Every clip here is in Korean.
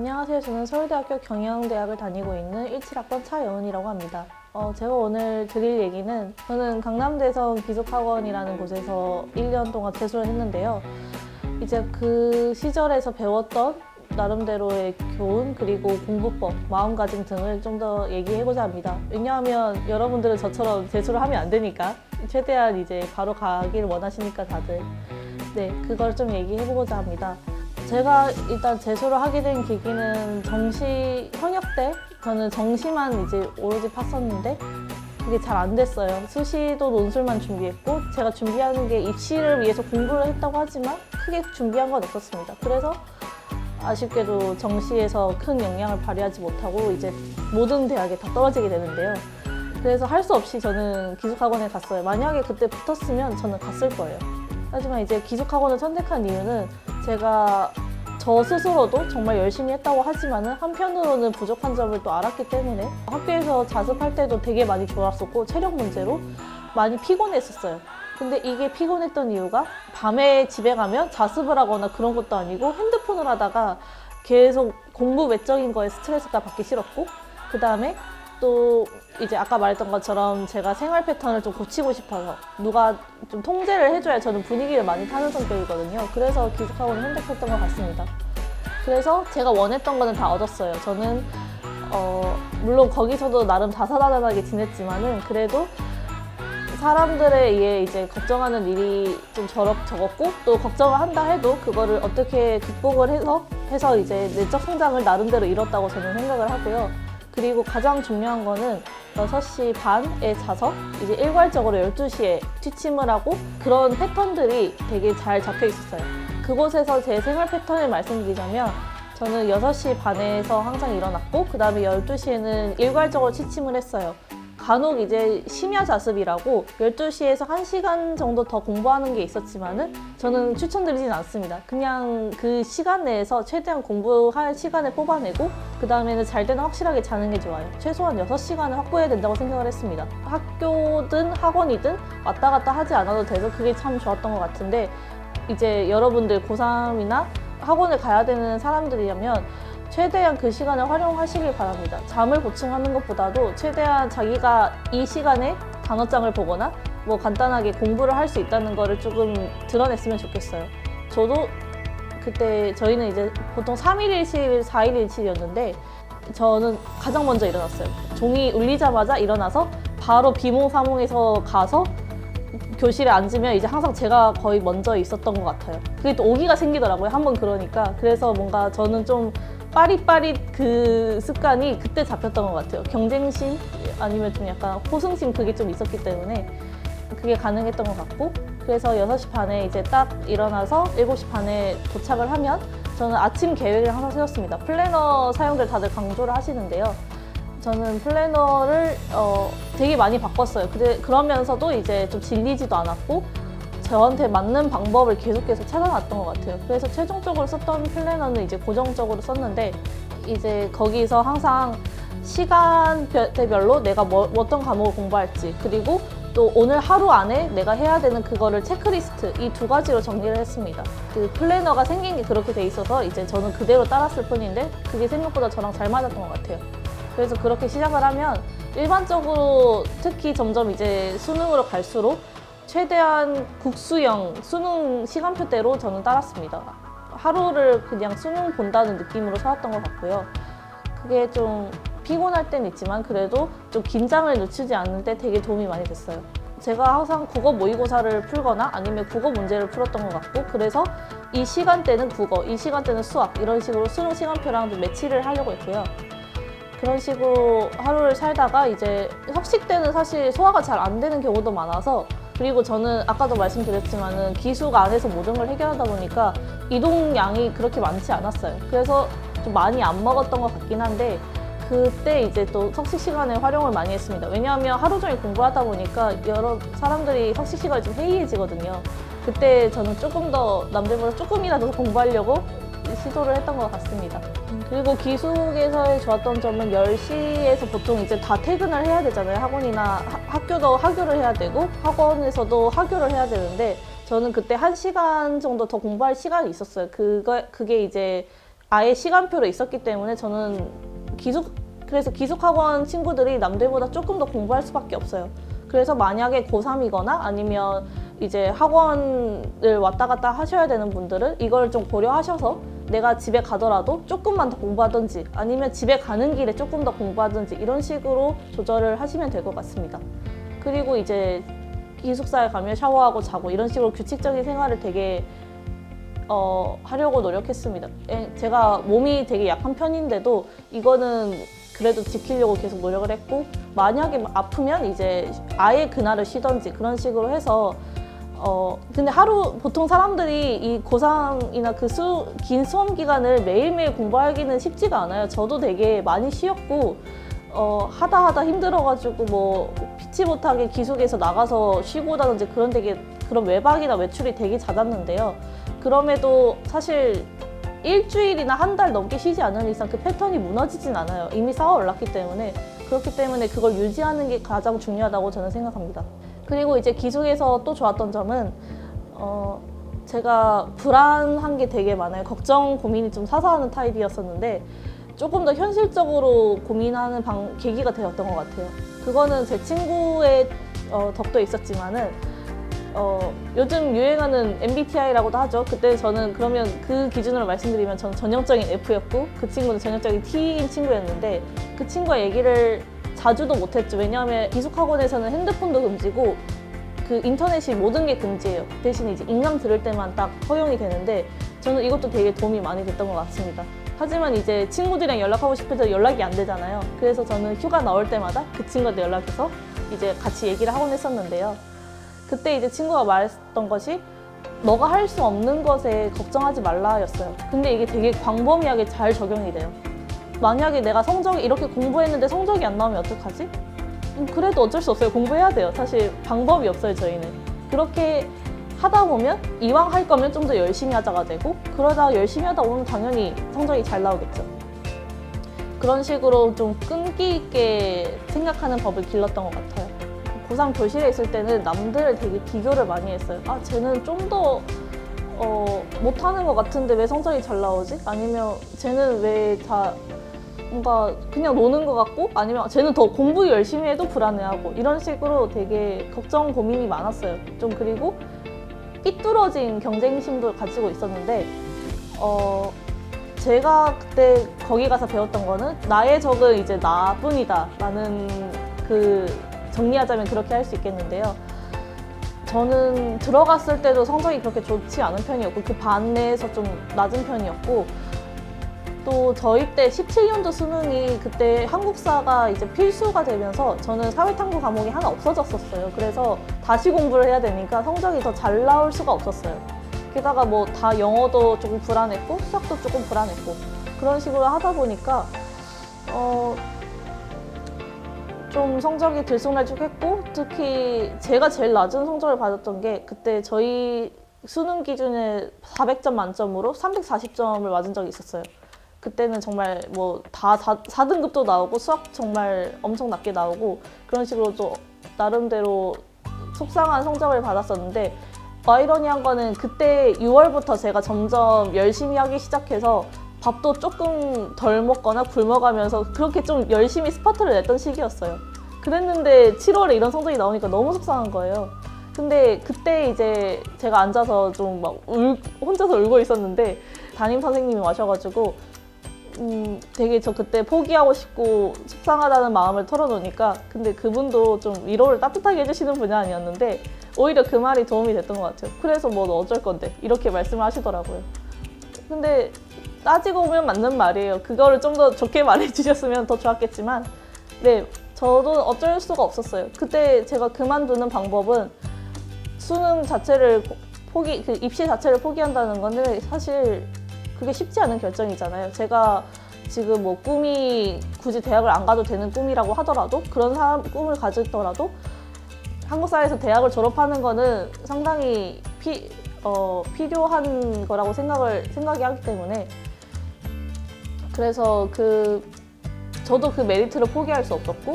안녕하세요. 저는 서울대학교 경영대학을 다니고 있는 17학번 차여은이라고 합니다. 제가 오늘 드릴 얘기는 저는 강남대성 기숙학원이라는 곳에서 1년 동안 재수를 했는데요. 이제 그 시절에서 배웠던 나름대로의 교훈 그리고 공부법, 마음가짐 등을 좀 더 얘기해보자 합니다. 왜냐하면 여러분들은 저처럼 재수를 하면 안 되니까 최대한 이제 바로 가기를 원하시니까 다들 그걸 좀 얘기해보고자 합니다. 제가 일단 재수를 하게 된 계기는 현역 때 저는 정시만 이제 오로지 팠었는데 그게 잘 안 됐어요. 수시도 논술만 준비했고 제가 준비하는 게 입시를 위해서 공부를 했다고 하지만 크게 준비한 건 없었습니다. 그래서 아쉽게도 정시에서 큰 영향을 발휘하지 못하고 이제 모든 대학에 다 떨어지게 되는데요. 그래서 할 수 없이 저는 기숙학원에 갔어요. 만약에 그때 붙었으면 저는 갔을 거예요. 하지만 이제 기숙학원을 선택한 이유는 제가 저 스스로도 정말 열심히 했다고 하지만은 한편으로는 부족한 점을 또 알았기 때문에 학교에서 자습할 때도 되게 많이 졸았었고 체력 문제로 많이 피곤했었어요. 근데 이게 피곤했던 이유가 밤에 집에 가면 자습을 하거나 그런 것도 아니고 핸드폰을 하다가 계속 공부 외적인 거에 스트레스가 받기 싫었고 그 다음에 또 이제 아까 말했던 것처럼 제가 생활 패턴을 좀 고치고 싶어서 누가 좀 통제를 해줘야 저는 분위기를 많이 타는 성격이거든요. 그래서 기숙학원을 선택했던 것 같습니다. 그래서 제가 원했던 거는 다 얻었어요. 저는 물론 거기서도 나름 다사다난하게 지냈지만은 그래도 사람들에 의해 이제 걱정하는 일이 좀 적었고 또 걱정을 한다 해도 그거를 어떻게 극복을 해서 이제 내적 성장을 나름대로 이뤘다고 저는 생각을 하고요. 그리고 가장 중요한 거는 6시 반에 자서 이제 일괄적으로 12시에 취침을 하고 그런 패턴들이 되게 잘 잡혀 있었어요. 그곳에서 제 생활 패턴을 말씀드리자면 저는 6시 반에서 항상 일어났고 그 다음에 12시에는 일괄적으로 취침을 했어요. 간혹 이제 심야 자습이라고 12시에서 1시간 정도 더 공부하는 게 있었지만은 저는 추천드리진 않습니다. 그냥 그 시간 내에서 최대한 공부할 시간을 뽑아내고 그 다음에는 잘 때는 확실하게 자는 게 좋아요. 최소한 6시간을 확보해야 된다고 생각을 했습니다. 학교든 학원이든 왔다 갔다 하지 않아도 돼서 그게 참 좋았던 것 같은데 이제 여러분들 고3이나 학원을 가야 되는 사람들이라면 최대한 그 시간을 활용하시길 바랍니다. 잠을 보충하는 것보다도 최대한 자기가 이 시간에 단어장을 보거나 뭐 간단하게 공부를 할 수 있다는 거를 조금 드러냈으면 좋겠어요. 저도 그때 저희는 이제 보통 3일1실, 4일1실이었는데 저는 가장 먼저 일어났어요. 종이 울리자마자 일어나서 바로 비몽사몽해서 가서 교실에 앉으면 이제 항상 제가 거의 먼저 있었던 것 같아요. 그게 또 오기가 생기더라고요. 한번 그러니까. 그래서 뭔가 저는 좀 빠릿빠릿 그 습관이 그때 잡혔던 것 같아요. 경쟁심 아니면 좀 약간 호승심 그게 좀 있었기 때문에 그게 가능했던 것 같고 그래서 6시 반에 이제 딱 일어나서 7시 반에 도착을 하면 저는 아침 계획을 항상 세웠습니다. 플래너 사용들 다들 강조를 하시는데요. 저는 플래너를 되게 많이 바꿨어요. 그러면서도 이제 좀 질리지도 않았고 저한테 맞는 방법을 계속해서 찾아놨던 것 같아요. 그래서 최종적으로 썼던 플래너는 이제 고정적으로 썼는데 이제 거기서 항상 시간대별로 내가 어떤 과목을 공부할지 그리고 또 오늘 하루 안에 내가 해야 되는 그거를 체크리스트 이 2가지로 정리를 했습니다. 그 플래너가 생긴 게 그렇게 돼 있어서 이제 저는 그대로 따랐을 뿐인데 그게 생각보다 저랑 잘 맞았던 것 같아요. 그래서 그렇게 시작을 하면 일반적으로 특히 점점 이제 수능으로 갈수록 최대한 국수형 수능 시간표대로 저는 따랐습니다. 하루를 그냥 수능 본다는 느낌으로 살았던 것 같고요. 그게 좀 피곤할 땐 있지만 그래도 좀 긴장을 늦추지 않는 데 되게 도움이 많이 됐어요. 제가 항상 국어 모의고사를 풀거나 아니면 국어 문제를 풀었던 것 같고 그래서 이 시간대는 국어, 이 시간대는 수학 이런 식으로 수능 시간표랑 좀 매치를 하려고 했고요. 그런 식으로 하루를 살다가 이제 석식 때는 사실 소화가 잘 안 되는 경우도 많아서 그리고 저는 아까도 말씀드렸지만은 기숙 안에서 모든 걸 해결하다 보니까 이동량이 그렇게 많지 않았어요. 그래서 좀 많이 안 먹었던 것 같긴 한데 그때 이제 또 석식 시간에 활용을 많이 했습니다. 왜냐하면 하루 종일 공부하다 보니까 여러 사람들이 석식 시간이 좀 해이해지거든요. 그때 저는 조금 더 남들보다 조금이라도 공부하려고 시도를 했던 것 같습니다. 그리고 기숙에서의 좋았던 점은 10시에서 보통 이제 다 퇴근을 해야 되잖아요. 학원이나 학교도 하교를 해야 되고 학원에서도 하교를 해야 되는데 저는 그때 1시간 정도 더 공부할 시간이 있었어요. 그게 이제 아예 시간표로 있었기 때문에 저는 그래서 기숙학원 친구들이 남들보다 조금 더 공부할 수밖에 없어요. 그래서 만약에 고3이거나 아니면 이제 학원을 왔다 갔다 하셔야 되는 분들은 이걸 좀 고려하셔서 내가 집에 가더라도 조금만 더 공부하든지 아니면 집에 가는 길에 조금 더 공부하든지 이런 식으로 조절을 하시면 될 것 같습니다. 그리고 이제 기숙사에 가면 샤워하고 자고 이런 식으로 규칙적인 생활을 되게 하려고 노력했습니다. 제가 몸이 되게 약한 편인데도 이거는 그래도 지키려고 계속 노력을 했고 만약에 아프면 이제 아예 그날을 쉬던지 그런 식으로 해서 근데 보통 사람들이 이 고3이나 그 긴 수험 기간을 매일매일 공부하기는 쉽지가 않아요. 저도 되게 많이 쉬었고 하다 힘들어가지고 뭐 피치 못하게 기숙에서 나가서 쉬고 오다든지 그런 외박이나 외출이 되게 잦았는데요. 그럼에도 사실 일주일이나 한 달 넘게 쉬지 않은 이상 그 패턴이 무너지진 않아요. 이미 쌓아 올랐기 때문에. 그렇기 때문에 그걸 유지하는 게 가장 중요하다고 저는 생각합니다. 그리고 이제 기숙에서 또 좋았던 점은 제가 불안한 게 되게 많아요. 걱정, 고민이 좀 사사하는 타입이었었는데 조금 더 현실적으로 고민하는 계기가 되었던 것 같아요. 그거는 제 친구의 덕도 있었지만은 요즘 유행하는 MBTI라고도 하죠. 그때 저는 그러면 그 기준으로 말씀드리면 저는 전형적인 F였고 그 친구는 전형적인 T인 친구였는데 그 친구와 얘기를 자주도 못했죠. 왜냐하면 기숙학원에서는 핸드폰도 금지고 그 인터넷이 모든 게 금지예요. 대신 이제 인강 들을 때만 딱 허용이 되는데 저는 이것도 되게 도움이 많이 됐던 것 같습니다. 하지만 이제 친구들이랑 연락하고 싶어도 연락이 안 되잖아요. 그래서 저는 휴가 나올 때마다 그 친구한테 연락해서 이제 같이 얘기를 하곤 했었는데요. 그때 이제 친구가 말했던 것이 너가 할 수 없는 것에 걱정하지 말라였어요. 근데 이게 되게 광범위하게 잘 적용이 돼요. 만약에 내가 성적이 이렇게 공부했는데 성적이 안 나오면 어떡하지? 그래도 어쩔 수 없어요. 공부해야 돼요. 사실 방법이 없어요, 저희는. 그렇게 하다 보면 이왕 할 거면 좀 더 열심히 하자가 되고 그러다 열심히 하다 보면 당연히 성적이 잘 나오겠죠. 그런 식으로 좀 끈기 있게 생각하는 법을 길렀던 것 같아요. 고3 교실에 있을 때는 남들을 되게 비교를 많이 했어요. 아, 쟤는 좀 더 못하는 것 같은데 왜 성적이 잘 나오지? 아니면 쟤는 왜 다 뭔가 그냥 노는 것 같고 아니면 쟤는 더 공부 열심히 해도 불안해하고 이런 식으로 되게 걱정, 고민이 많았어요. 좀 그리고 삐뚤어진 경쟁심도 가지고 있었는데 제가 그때 거기 가서 배웠던 거는 나의 적은 이제 나뿐이다 라는 정리하자면 그렇게 할 수 있겠는데요. 저는 들어갔을 때도 성적이 그렇게 좋지 않은 편이었고 그 반 내에서 좀 낮은 편이었고 또 저희 때 17년도 수능이 그때 한국사가 이제 필수가 되면서 저는 사회탐구 과목이 하나 없어졌었어요. 그래서 다시 공부를 해야 되니까 성적이 더 잘 나올 수가 없었어요. 게다가 뭐 다 영어도 조금 불안했고 수학도 조금 불안했고 그런 식으로 하다 보니까 좀 성적이 들쑥날쑥했고 특히 제가 제일 낮은 성적을 받았던 게 그때 저희 수능 기준에 400점 만점으로 340점을 맞은 적이 있었어요. 그때는 정말 뭐 다 4등급도 나오고 수학 정말 엄청 낮게 나오고 그런 식으로 또 나름대로 속상한 성적을 받았었는데 아이러니한 거는 그때 6월부터 제가 점점 열심히 하기 시작해서 밥도 조금 덜 먹거나 굶어가면서 그렇게 좀 열심히 스파트를 냈던 시기였어요. 그랬는데 7월에 이런 성적이 나오니까 너무 속상한 거예요. 근데 그때 이제 제가 앉아서 좀 막 혼자서 울고 있었는데 담임 선생님이 와셔가지고 되게 저 그때 포기하고 싶고 속상하다는 마음을 털어놓으니까 근데 그분도 좀 위로를 따뜻하게 해주시는 분이 아니었는데 오히려 그 말이 도움이 됐던 것 같아요. 그래서 뭐 너 어쩔 건데 이렇게 말씀을 하시더라고요. 근데 따지고 보면 맞는 말이에요. 그거를 좀 더 좋게 말해주셨으면 더 좋았겠지만 네, 저도 어쩔 수가 없었어요. 그때 제가 그만두는 방법은 수능 자체를 입시 자체를 포기한다는 건데 사실 그게 쉽지 않은 결정이잖아요. 제가 지금 뭐 꿈이 굳이 대학을 안 가도 되는 꿈이라고 하더라도 그런 꿈을 가지더라도 한국 사회에서 대학을 졸업하는 거는 상당히 필요한 거라고 생각이 하기 때문에 그래서 저도 그 메리트를 포기할 수 없었고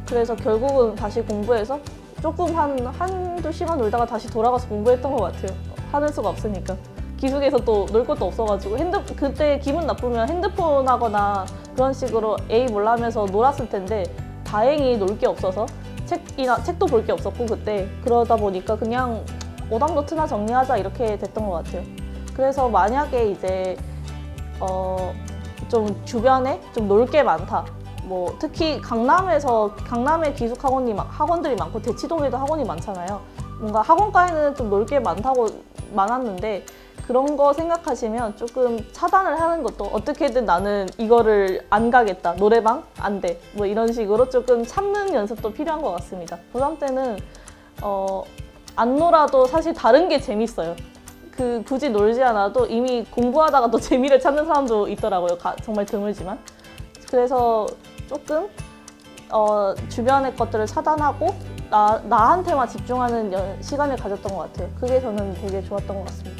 그래서 결국은 다시 공부해서 조금 한두 시간 놀다가 다시 돌아가서 공부했던 것 같아요. 하는 수가 없으니까. 기숙에서 또 놀 것도 없어가지고 그때 기분 나쁘면 핸드폰 하거나 그런 식으로 에이 몰라 하면서 놀았을 텐데 다행히 놀 게 없어서 책도 볼 게 없었고 그때 그러다 보니까 그냥 오답노트나 정리하자 이렇게 됐던 것 같아요. 그래서 만약에 이제 좀 주변에 좀 놀 게 많다. 뭐 특히 강남에 기숙 학원들이 많고 대치동에도 학원이 많잖아요. 뭔가 학원가에는 좀 놀 게 많았는데 그런 거 생각하시면 조금 차단을 하는 것도 어떻게든 나는 이거를 안 가겠다. 노래방? 안 돼. 뭐 이런 식으로 조금 참는 연습도 필요한 것 같습니다. 고3 때는 안 놀아도 사실 다른 게 재밌어요. 굳이 놀지 않아도 이미 공부하다가 또 재미를 찾는 사람도 있더라고요. 정말 드물지만. 그래서 조금 주변의 것들을 차단하고 나한테만 집중하는 시간을 가졌던 것 같아요. 그게 저는 되게 좋았던 것 같습니다.